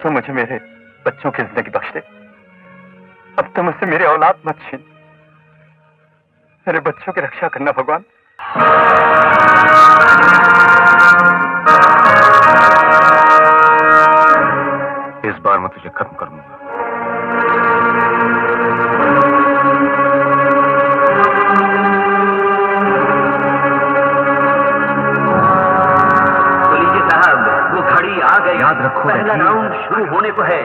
तो मुझे मेरे बच्चों की जिंदगी बख्श दे। अब तो मुझसे मेरी औलाद मत छीन। मेरे बच्चों की रक्षा करना भगवान। इस बार मैं तुझे खत्म कर दूंगा। आ गए। याद रखो, पहला राउंड शुरू होने को है।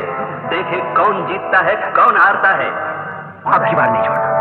देखे कौन जीतता है, कौन हारता है। अब की बार नहीं छोड़ना।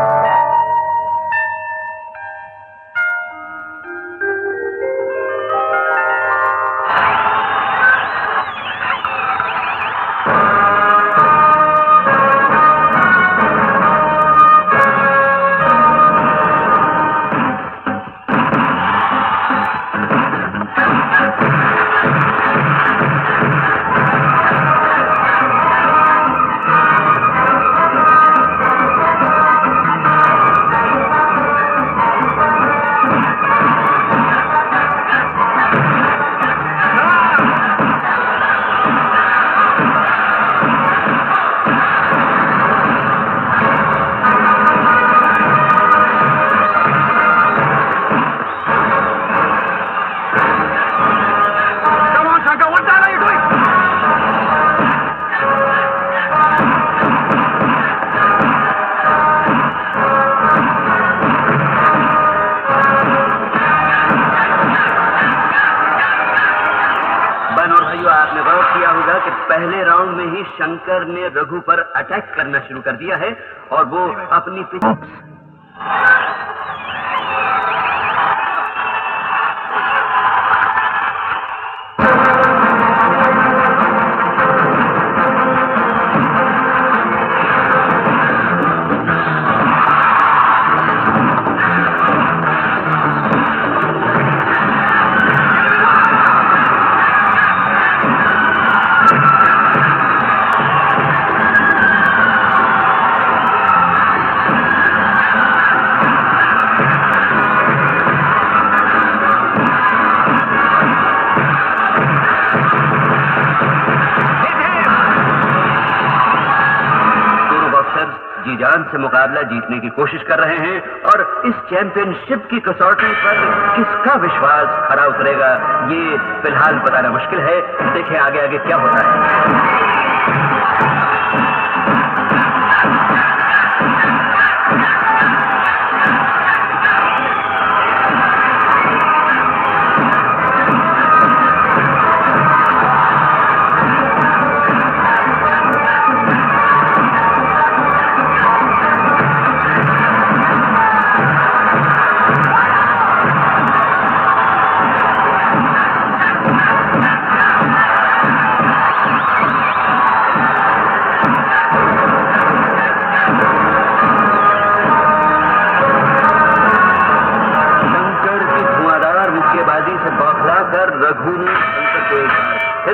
पहले राउंड में ही शंकर ने रघु पर अटैक करना शुरू कर दिया है और वो अपनी से मुकाबला जीतने की कोशिश कर रहे हैं और इस चैंपियनशिप की कसौटी पर किसका विश्वास खरा उतरेगा ये फिलहाल बताना मुश्किल है। देखें आगे आगे क्या होता है।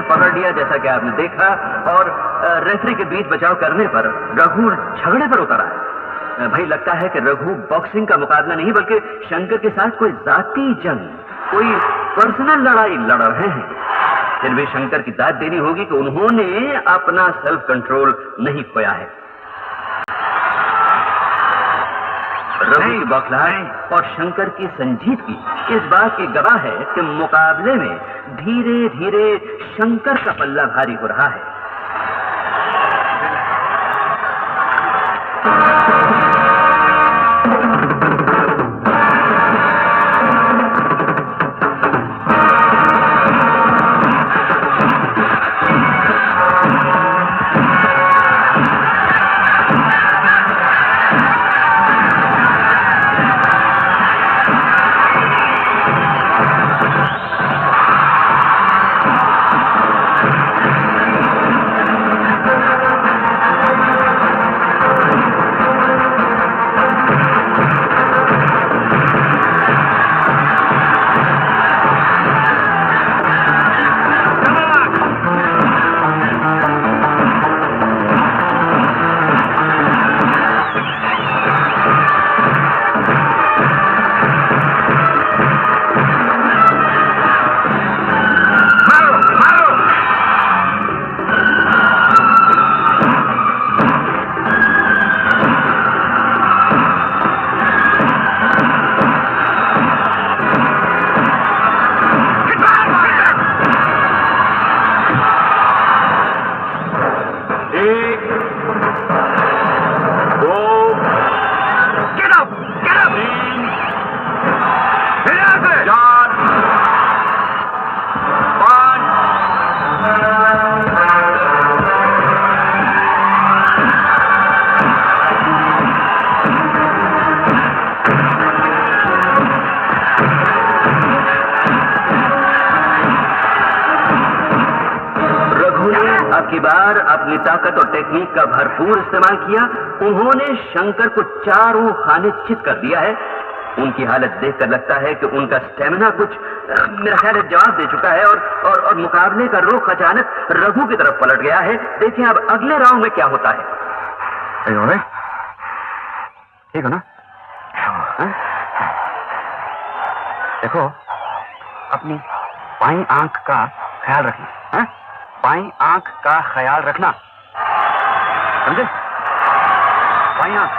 पकड़ लिया जैसा कि आपने देखा और रेफरी के बीच बचाव करने पर रघु झगड़े पर उतरा है। भाई लगता है कि रघु बॉक्सिंग का मुकाबला नहीं बल्कि शंकर के साथ कोई जाती जंग, कोई पर्सनल लड़ाई लड़ रहे हैं। फिर भी शंकर की दाद देनी होगी कि उन्होंने अपना सेल्फ कंट्रोल नहीं खोया है। रघु की बौखलाहट और शंकर की संजीदगी इस बात की गवाह है कि मुकाबले में धीरे धीरे शंकर का पल्ला भारी हो रहा है। पहली बार अपनी ताकत और टेक्निक का भरपूर इस्तेमाल किया। उन्होंने शंकर को चारों खाने चित कर दिया है। उनकी हालत देखकर लगता है कि उनका स्टेमिना कुछ मेरा ख्याल है जवाब दे चुका है और मुकाबले का रुख अचानक रघु की तरफ पलट गया है। देखिए अब अगले राउंड में क्या होता है। ठीक है ना? देखो, अपनी बाईं आंख का ख्याल रखना, है? बाईं आंख का ख्याल रखना, समझे? बाईं आंख।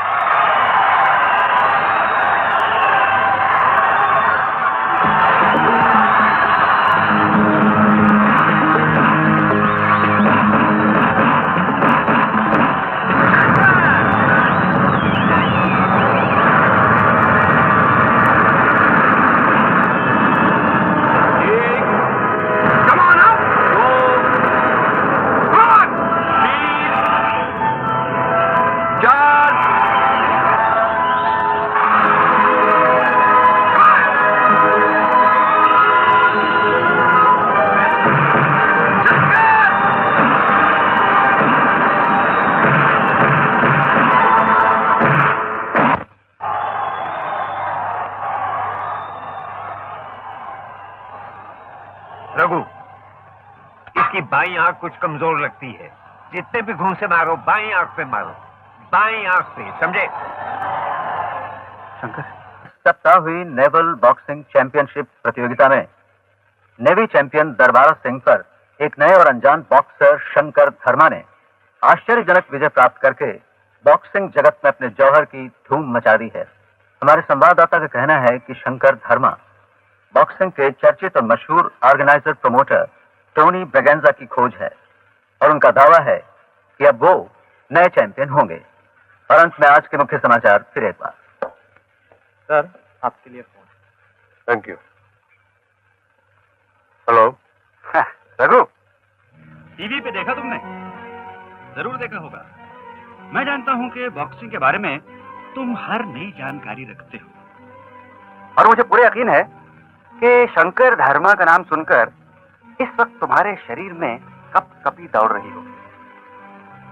रघु, इसकी बाईं आंख कुछ कमजोर लगती है। जितने भी घूंसे मारो, बाईं आंख पे मारो, बाईं आंख पे, समझे? शंकर, सप्ताह हुई नेवल बॉक्सिंग चैंपियनशिप प्रतियोगिता में नेवी चैंपियन दरबारा सिंह पर एक नए और अनजान बॉक्सर शंकर धर्मा ने आश्चर्यजनक विजय प्राप्त करके बॉक्सिंग जगत में अपने जौहर की धूम मचा दी है। हमारे संवाददाता का कहना है कि शंकर धर्मा बॉक्सिंग के चर्चित और मशहूर ऑर्गेनाइजर प्रमोटर टोनी ब्रेगेंजा की खोज है और उनका दावा है कि अब वो नए चैंपियन होंगे। और अंत में आज के मुख्य समाचार फिर एक बार। सर, आपके लिए phone. Thank you. Hello Raghu, TV पे देखा तुमने? जरूर देखा होगा। मैं जानता हूं कि बॉक्सिंग के बारे में तुम हर नई जानकारी रखते हो। और मुझे पूरे यकीन है कि शंकर धर्मा का नाम सुनकर इस वक्त तुम्हारे शरीर में कपकपी दौड़ रही हो।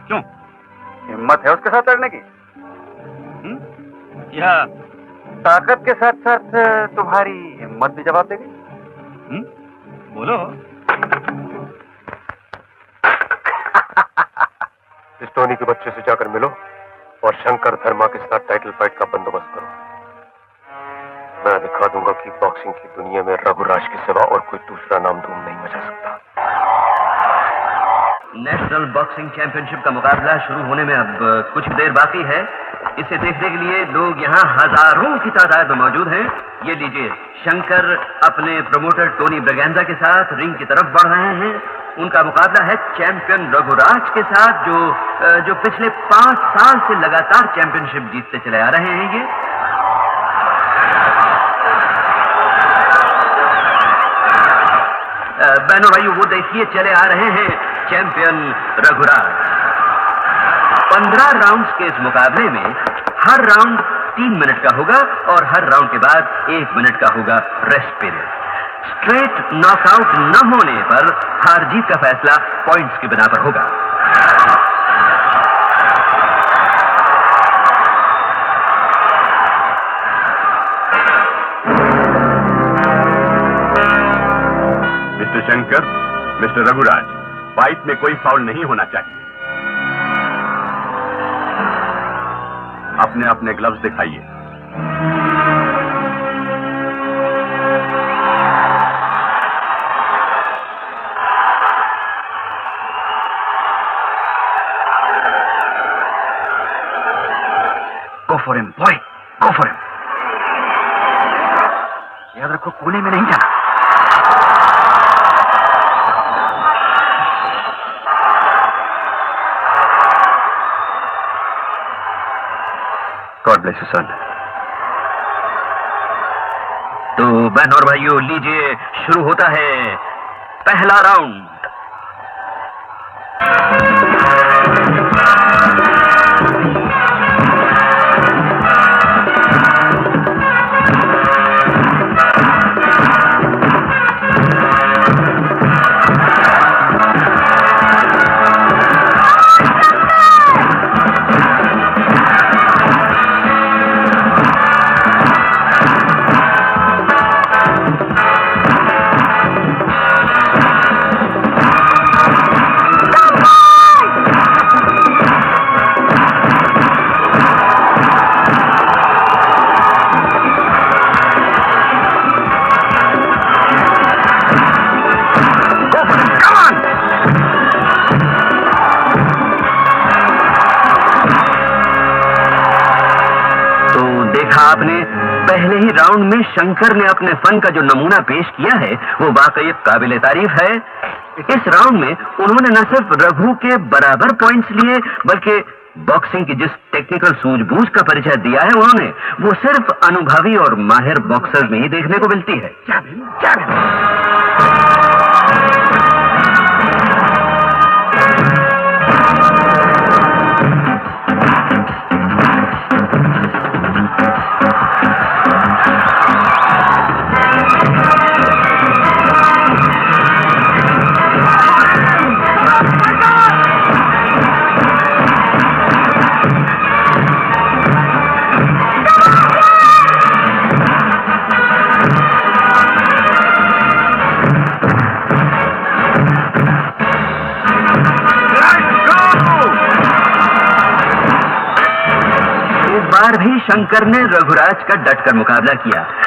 क्यों? हिम्मत है उसके साथ लड़ने की? या ताकत के साथ साथ तुम्हारी हिम्मत भी जवाब देगी? बोलो। इस टोनी के बच्चे से जाकर मिलो और शंकर धर्मा के साथ टाइटल फाइट का बंदोबस्त करो। मैं दिखा दूंगा कि बॉक्सिंग की दुनिया में रघुराज के सिवा और कोई दूसरा नाम धूम नहीं मचा सकता। नेशनल बॉक्सिंग चैंपियनशिप का मुकाबला शुरू होने में अब कुछ देर बाकी है। इसे देखने के लिए लोग यहाँ हजारों की तादाद में मौजूद हैं। ये लीजिए, शंकर अपने प्रमोटर टोनी ब्रेगेंजा के साथ रिंग की तरफ बढ़ रहे हैं। उनका मुकाबला है चैंपियन रघुराज के साथ, जो पिछले 5 साल से लगातार चैंपियनशिप जीतते चले आ रहे हैं। ये बहनों भाइयों, वो देखिए चले आ रहे हैं चैंपियन रघुराज। 15 राउंड्स के इस मुकाबले में हर राउंड 3 मिनट का होगा और हर राउंड के बाद 1 मिनट का होगा रेस्ट पीरियड। स्ट्रेट नॉकआउट न होने पर हार जीत का फैसला पॉइंट्स की बिना पर होगा। Mister Shankar, mister Raghuraj, fight में कोई फाउल नहीं होना चाहिए। अपने अपने ग्लव्स दिखाइए। Go for him boy, go for him. याद रखो, कोने में नहीं जाना। गॉड ब्लेस यू सन। तो बहन और भाइयों, लीजिए शुरू होता है पहला राउंड। पहले ही राउंड में शंकर ने अपने फन का जो नमूना पेश किया है वो वाकई काबिले तारीफ है। इस राउंड में उन्होंने न सिर्फ रघु के बराबर पॉइंट्स लिए बल्कि बॉक्सिंग की जिस टेक्निकल सूझबूझ का परिचय दिया है उन्होंने वो सिर्फ अनुभवी और माहिर बॉक्सर में ही देखने को मिलती है। बार भी शंकर ने रघुराज का डटकर मुकाबला किया।